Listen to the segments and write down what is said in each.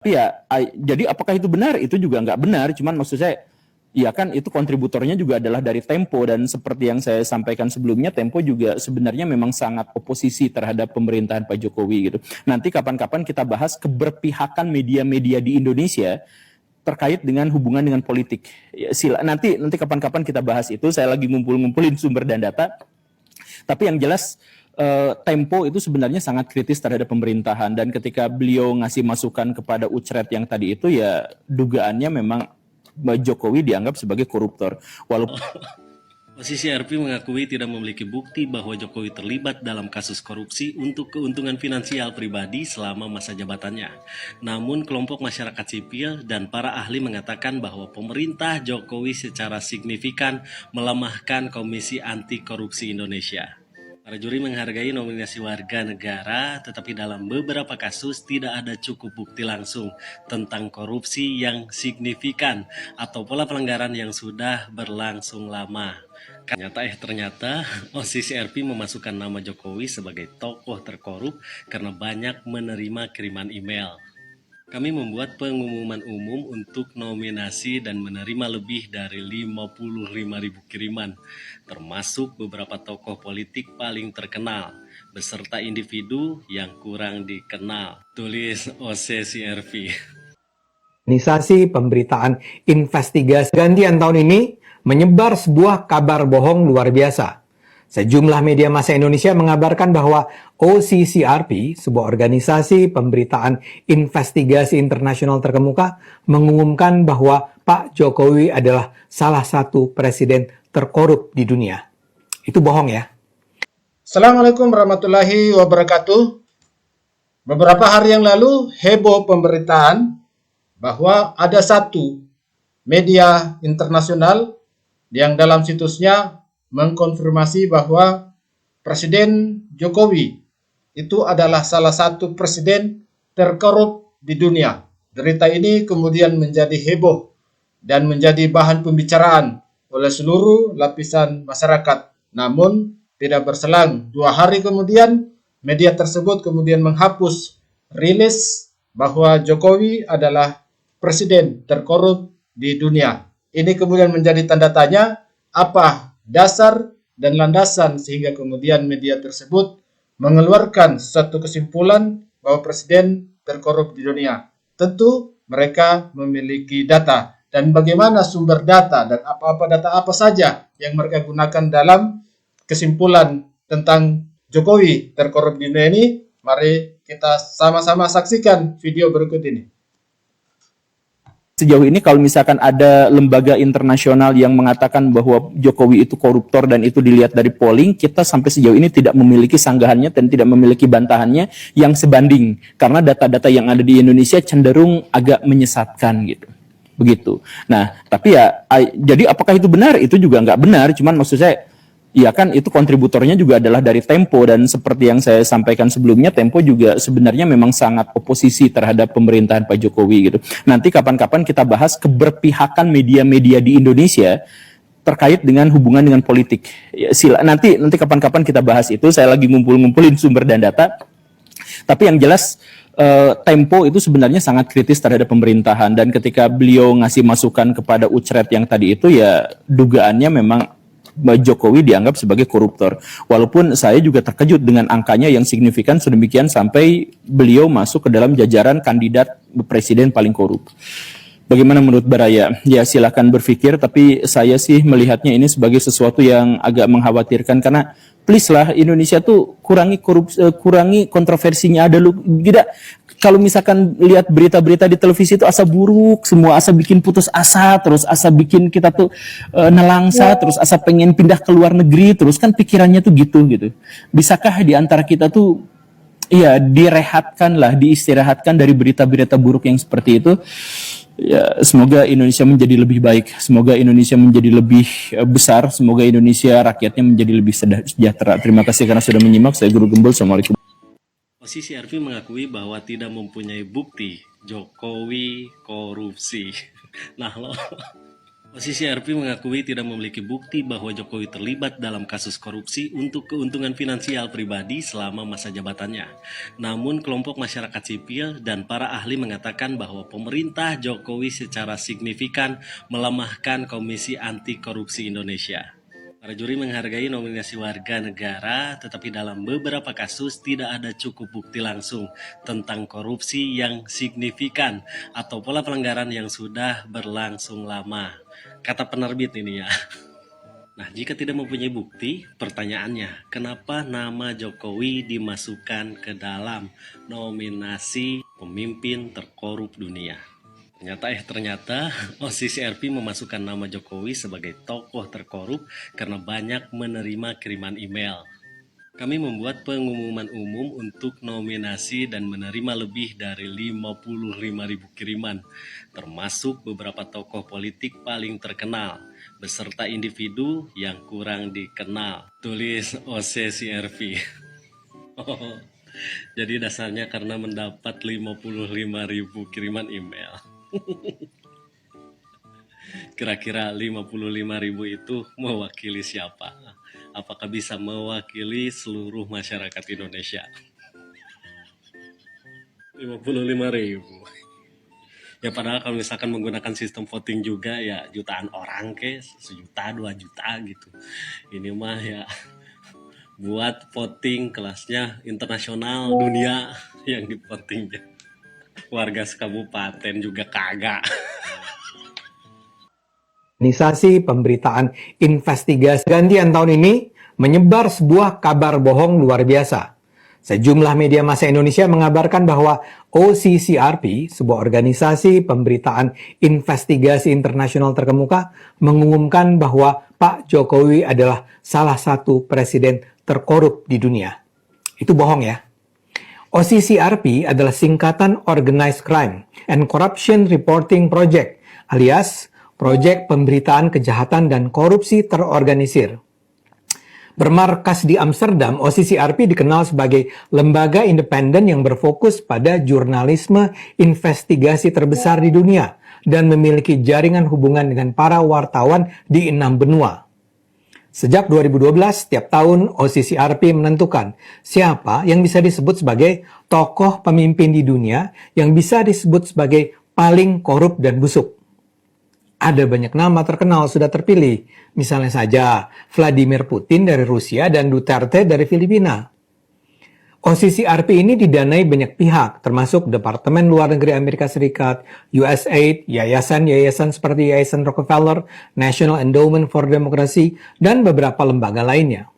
Ya, jadi apakah itu benar? Itu juga nggak benar. Cuman maksud saya, ya kan itu kontributornya juga adalah dari Tempo, dan seperti yang saya sampaikan sebelumnya, Tempo juga sebenarnya memang sangat oposisi terhadap pemerintahan Pak Jokowi gitu. Nanti kapan-kapan kita bahas keberpihakan media-media di Indonesia terkait dengan hubungan dengan politik. Ya, nanti kapan-kapan kita bahas itu. Saya lagi ngumpulin sumber dan data. Tapi yang jelas Tempo itu sebenarnya sangat kritis terhadap pemerintahan, dan ketika beliau ngasih masukan kepada Ucret yang tadi itu, ya dugaannya memang Jokowi dianggap sebagai koruptor. Walaupun Posisi RP mengakui tidak memiliki bukti bahwa Jokowi terlibat dalam kasus korupsi untuk keuntungan finansial pribadi selama masa jabatannya. Namun kelompok masyarakat sipil dan para ahli mengatakan bahwa pemerintah Jokowi secara signifikan melemahkan Komisi Anti Korupsi Indonesia. Para juri menghargai nominasi warga negara, tetapi dalam beberapa kasus tidak ada cukup bukti langsung tentang korupsi yang signifikan atau pola pelanggaran yang sudah berlangsung lama. Ternyata OSIS RP memasukkan nama Jokowi sebagai tokoh terkorup karena banyak menerima kiriman email. Kami membuat pengumuman umum untuk nominasi dan menerima lebih dari 55.000 kiriman, termasuk beberapa tokoh politik paling terkenal, beserta individu yang kurang dikenal. Tulis OCCRV. Organisasi pemberitaan investigasi gantian tahun ini menyebar sebuah kabar bohong luar biasa. Sejumlah media massa Indonesia mengabarkan bahwa OCCRP, sebuah organisasi pemberitaan investigasi internasional terkemuka, mengumumkan bahwa Pak Jokowi adalah salah satu presiden terkorup di dunia. Itu bohong ya. Assalamualaikum warahmatullahi wabarakatuh. Beberapa hari yang lalu heboh pemberitaan bahwa ada satu media internasional yang dalam situsnya mengkonfirmasi bahwa Presiden Jokowi itu adalah salah satu presiden terkorup di dunia. Berita ini kemudian menjadi heboh dan menjadi bahan pembicaraan oleh seluruh lapisan masyarakat. Namun tidak berselang 2 hari kemudian, media tersebut kemudian menghapus rilis bahwa Jokowi adalah presiden terkorup di dunia. Ini kemudian menjadi tanda tanya, apa dasar dan landasan sehingga kemudian media tersebut mengeluarkan suatu kesimpulan bahwa presiden terkorup di dunia. Tentu mereka memiliki data, dan bagaimana sumber data dan data apa saja yang mereka gunakan dalam kesimpulan tentang Jokowi terkorup di dunia ini. Mari kita sama-sama saksikan video berikut ini. Sejauh ini kalau misalkan ada lembaga internasional yang mengatakan bahwa Jokowi itu koruptor dan itu dilihat dari polling, kita sampai sejauh ini tidak memiliki sanggahannya dan tidak memiliki bantahannya yang sebanding, karena data-data yang ada di Indonesia cenderung agak menyesatkan gitu. Begitu. Nah, tapi ya, jadi apakah itu benar? Itu juga nggak benar. Cuman maksud saya, ya kan itu kontributornya juga adalah dari Tempo, dan seperti yang saya sampaikan sebelumnya, Tempo juga sebenarnya memang sangat oposisi terhadap pemerintahan Pak Jokowi gitu. Nanti kapan-kapan kita bahas keberpihakan media-media di Indonesia terkait dengan hubungan dengan politik. Ya, nanti kapan-kapan kita bahas itu. Saya lagi ngumpulin sumber dan data. Tapi yang jelas Tempo itu sebenarnya sangat kritis terhadap pemerintahan, dan ketika beliau ngasih masukan kepada Ucret yang tadi itu, ya dugaannya memang Jokowi dianggap sebagai koruptor. Walaupun saya juga terkejut dengan angkanya yang signifikan sedemikian sampai beliau masuk ke dalam jajaran kandidat presiden paling korup. Bagaimana menurut Baraya? Ya silakan berpikir, tapi saya sih melihatnya ini sebagai sesuatu yang agak mengkhawatirkan, karena please lah Indonesia tuh kurangi kontroversinya. Ada lu tidak, kalau misalkan lihat berita-berita di televisi itu asa buruk semua, asa bikin putus asa, terus asa bikin kita tuh nelangsa, terus asa pengen pindah ke luar negeri, terus kan pikirannya tuh gitu. Bisakah di antara kita tuh ya diistirahatkan dari berita-berita buruk yang seperti itu? Ya, semoga Indonesia menjadi lebih baik, semoga Indonesia menjadi lebih besar, semoga Indonesia rakyatnya menjadi lebih sejahtera. Terima kasih karena sudah menyimak. Saya Guru Gembul. Assalamualaikum. Posisi RP mengakui bahwa tidak mempunyai bukti Jokowi korupsi. Nah lo. Posisi RP mengakui tidak memiliki bukti bahwa Jokowi terlibat dalam kasus korupsi untuk keuntungan finansial pribadi selama masa jabatannya. Namun kelompok masyarakat sipil dan para ahli mengatakan bahwa pemerintah Jokowi secara signifikan melemahkan Komisi Anti Korupsi Indonesia. Para juri menghargai nominasi warga negara, tetapi dalam beberapa kasus tidak ada cukup bukti langsung tentang korupsi yang signifikan atau pola pelanggaran yang sudah berlangsung lama. Kata penerbit ini ya. Nah, jika tidak mempunyai bukti, pertanyaannya, kenapa nama Jokowi dimasukkan ke dalam nominasi pemimpin terkorup dunia? Ternyata posisi RP memasukkan nama Jokowi sebagai tokoh terkorup karena banyak menerima kiriman email. Kami membuat pengumuman umum untuk nominasi dan menerima lebih dari 55.000 kiriman, termasuk beberapa tokoh politik paling terkenal, beserta individu yang kurang dikenal. Tulis OCCRP. Oh, jadi dasarnya karena mendapat 55.000 kiriman email. Kira-kira 55.000 itu mewakili siapa? Apakah bisa mewakili seluruh masyarakat Indonesia? 55.000. Ya padahal kalau misalkan menggunakan sistem voting juga ya jutaan orang ke 1 juta 2 juta gitu. Ini mah ya buat voting kelasnya internasional dunia yang di votingnya. Warga sekabupaten juga kagak. Organisasi pemberitaan investigasi gantian tahun ini menyebar sebuah kabar bohong luar biasa. Sejumlah media massa Indonesia mengabarkan bahwa OCCRP, sebuah organisasi pemberitaan investigasi internasional terkemuka, mengumumkan bahwa Pak Jokowi adalah salah satu presiden terkorup di dunia. Itu bohong ya. OCCRP adalah singkatan Organized Crime and Corruption Reporting Project, alias Proyek Pemberitaan Kejahatan dan Korupsi Terorganisir. Bermarkas di Amsterdam, OCCRP dikenal sebagai lembaga independen yang berfokus pada jurnalisme investigasi terbesar di dunia dan memiliki jaringan hubungan dengan para wartawan di 6 benua. Sejak 2012, setiap tahun OCCRP menentukan siapa yang bisa disebut sebagai tokoh pemimpin di dunia yang bisa disebut sebagai paling korup dan busuk. Ada banyak nama terkenal sudah terpilih, misalnya saja Vladimir Putin dari Rusia dan Duterte dari Filipina. OCCRP ini didanai banyak pihak, termasuk Departemen Luar Negeri Amerika Serikat, USAID, yayasan-yayasan seperti Yayasan Rockefeller, National Endowment for Democracy, dan beberapa lembaga lainnya.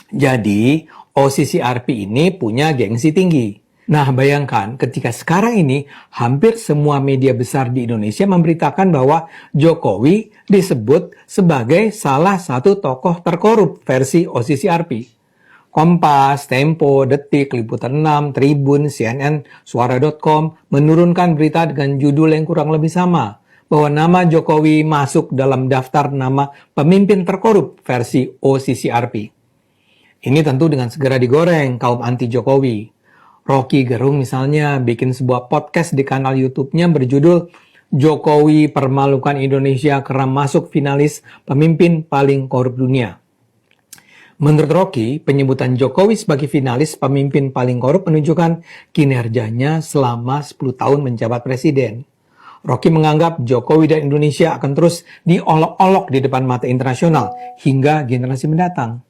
Jadi, OCCRP ini punya gengsi tinggi. Nah, bayangkan ketika sekarang ini hampir semua media besar di Indonesia memberitakan bahwa Jokowi disebut sebagai salah satu tokoh terkorup versi OCCRP. Kompas, Tempo, Detik, Liputan 6, Tribun, CNN, Suara.com menurunkan berita dengan judul yang kurang lebih sama, bahwa nama Jokowi masuk dalam daftar nama pemimpin terkorup versi OCCRP. Ini tentu dengan segera digoreng kaum anti Jokowi. Rocky Gerung misalnya bikin sebuah podcast di kanal YouTube-nya berjudul Jokowi Permalukan Indonesia karena masuk finalis pemimpin paling korup dunia. Menurut Rocky, penyebutan Jokowi sebagai finalis pemimpin paling korup menunjukkan kinerjanya selama 10 tahun menjabat presiden. Rocky menganggap Jokowi dan Indonesia akan terus diolok-olok di depan mata internasional hingga generasi mendatang.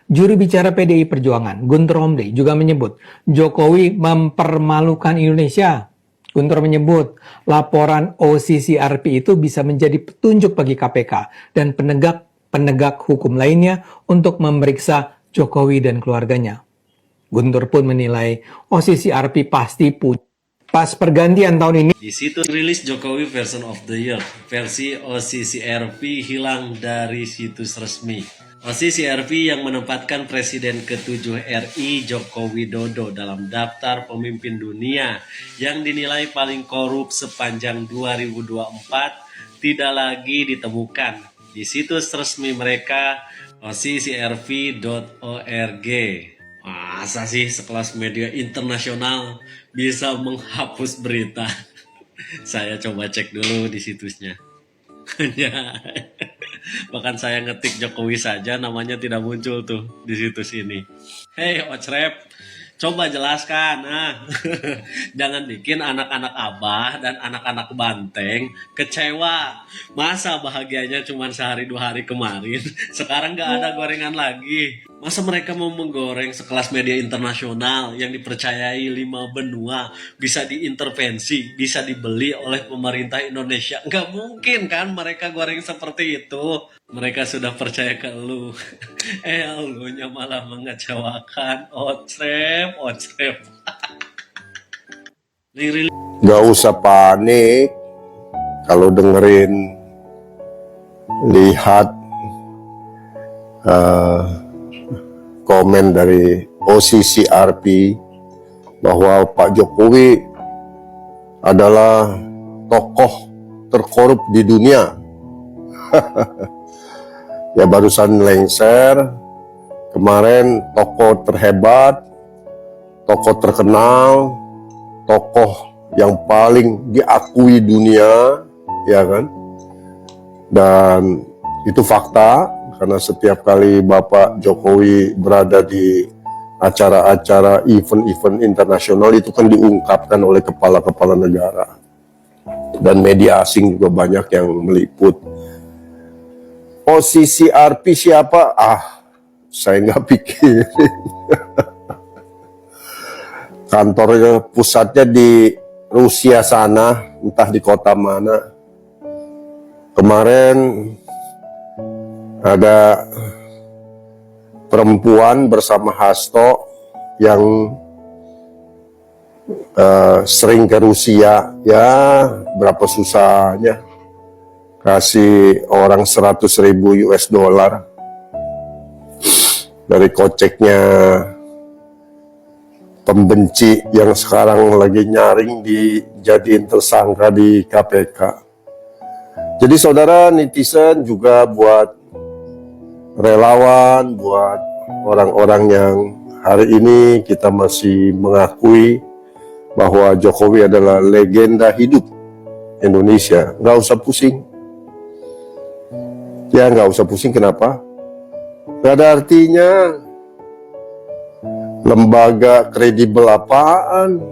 Juru bicara PDI Perjuangan, Guntur Romli, juga menyebut Jokowi mempermalukan Indonesia. Guntur menyebut laporan OCCRP itu bisa menjadi petunjuk bagi KPK dan penegak hukum lainnya untuk memeriksa Jokowi dan keluarganya. Guntur pun menilai OCCRP pasti punya. Pas pergantian tahun ini, Di situs rilis Jokowi Version of the Year, versi OCCRP hilang dari situs resmi. OCCRP yang menempatkan Presiden ke-7 RI Joko Widodo dalam daftar pemimpin dunia yang dinilai paling korup sepanjang 2024 tidak lagi ditemukan di situs resmi mereka OCCRP.org. Masa sih sekelas media internasional bisa menghapus berita? Saya coba cek dulu di situsnya. Ya. Bahkan saya ngetik Jokowi saja namanya tidak muncul tuh di situs ini. Hei Ocrep, coba jelaskan. Jangan bikin anak-anak Abah dan anak-anak Banteng kecewa. Masa bahagianya cuma sehari 2 hari kemarin, sekarang nggak ada gorengan lagi. Masa mereka mau menggoreng sekelas media internasional yang dipercayai 5 benua bisa diintervensi, bisa dibeli oleh pemerintah Indonesia? Nggak mungkin kan mereka goreng seperti itu. Mereka sudah percaya ke lu. Elunya malah mengecewakan. Ocrep, Ocrep. Liril. Gak usah panik kalau dengerin, lihat komen dari OCCRP bahwa Pak Jokowi adalah tokoh terkorup di dunia. Ya barusan lengser, kemarin tokoh terhebat, tokoh terkenal, tokoh yang paling diakui dunia, ya kan? Dan itu fakta, karena setiap kali Bapak Jokowi berada di acara-acara event-event internasional itu kan diungkapkan oleh kepala-kepala negara. Dan media asing juga banyak yang meliput. OCCRP siapa? Saya nggak pikirin. Kantornya pusatnya di Rusia sana, entah di kota mana. Kemarin ada perempuan bersama Hasto yang sering ke Rusia. Ya berapa susahnya kasih orang 100.000 US dollar dari koceknya pembenci yang sekarang lagi nyaring dijadiin tersangka di KPK. Jadi saudara netizen juga buat relawan, buat orang-orang yang hari ini kita masih mengakui bahwa Jokowi adalah legenda hidup Indonesia. Nggak usah pusing. Ya nggak usah pusing, kenapa? Nggak ada artinya. Lembaga kredibel apaan?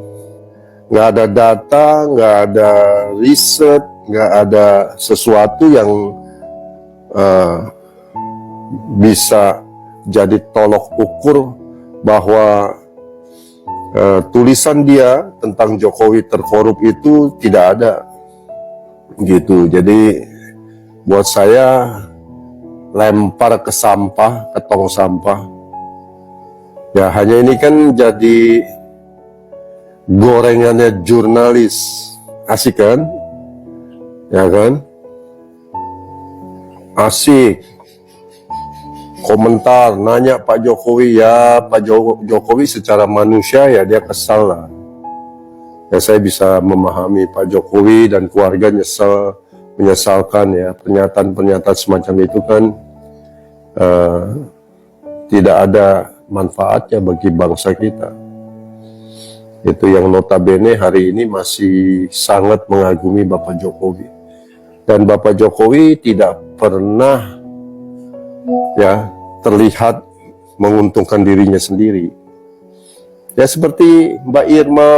Nggak ada data, nggak ada riset, nggak ada sesuatu yang bisa jadi tolok ukur bahwa tulisan dia tentang Jokowi terkorup itu tidak ada. Gitu. Jadi buat saya lempar ke sampah, ke tong sampah. Ya hanya ini kan jadi gorengannya jurnalis. Asik kan? Ya kan? Asik. Komentar, nanya Pak Jokowi, ya Pak Jokowi secara manusia ya dia kesal lah. Ya saya bisa memahami Pak Jokowi dan keluarga menyesalkan ya pernyataan-pernyataan semacam itu kan tidak ada manfaatnya bagi bangsa kita. Itu yang notabene hari ini masih sangat mengagumi Bapak Jokowi. Dan Bapak Jokowi tidak pernah ya terlihat menguntungkan dirinya sendiri. Ya seperti Mbak Irma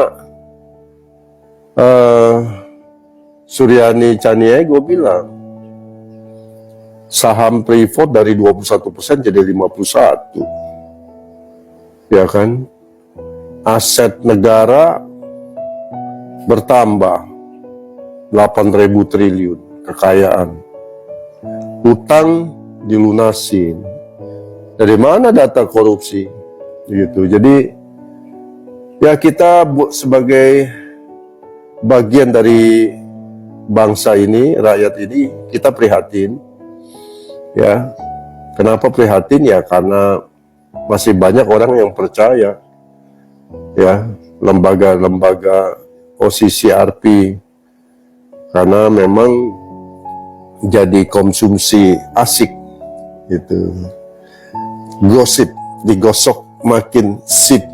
Suryani Caniago bilang, saham Freeport dari 21% jadi 51%. Ya kan? Aset negara bertambah 8.000 triliun kekayaan. Utang dilunasin. Dari mana data korupsi? Gitu. Jadi ya kita sebagai bagian dari bangsa ini, rakyat ini, kita prihatin. Ya. Kenapa prihatin? Ya karena masih banyak orang yang percaya ya lembaga-lembaga OCCRP, karena memang jadi konsumsi asik gitu. Gosip digosok makin sip.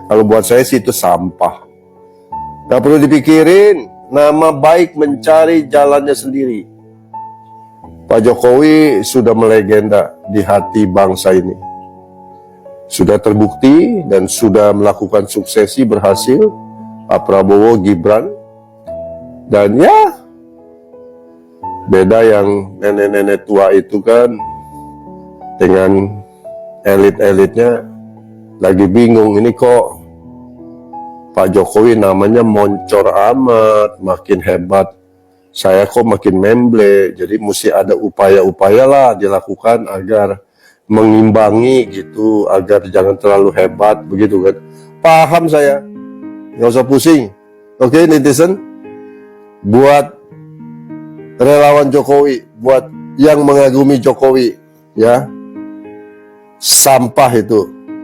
Kalau buat saya sih itu sampah, gak perlu dipikirin. nama baik mencari jalannya sendiri. Pak Jokowi sudah melegenda di hati bangsa ini. Sudah terbukti dan sudah melakukan suksesi berhasil. Pak Prabowo, Gibran. Dan ya, beda yang nenek-nenek tua itu kan dengan elit-elitnya lagi bingung. Ini kok Pak Jokowi namanya moncor amat, makin hebat. Saya kok makin memble, jadi mesti ada upaya-upaya lah dilakukan agar mengimbangi gitu, agar jangan terlalu hebat begitu kan. Paham saya, nggak usah pusing. Oke, netizen, buat relawan Jokowi, buat yang mengagumi Jokowi, ya, sampah itu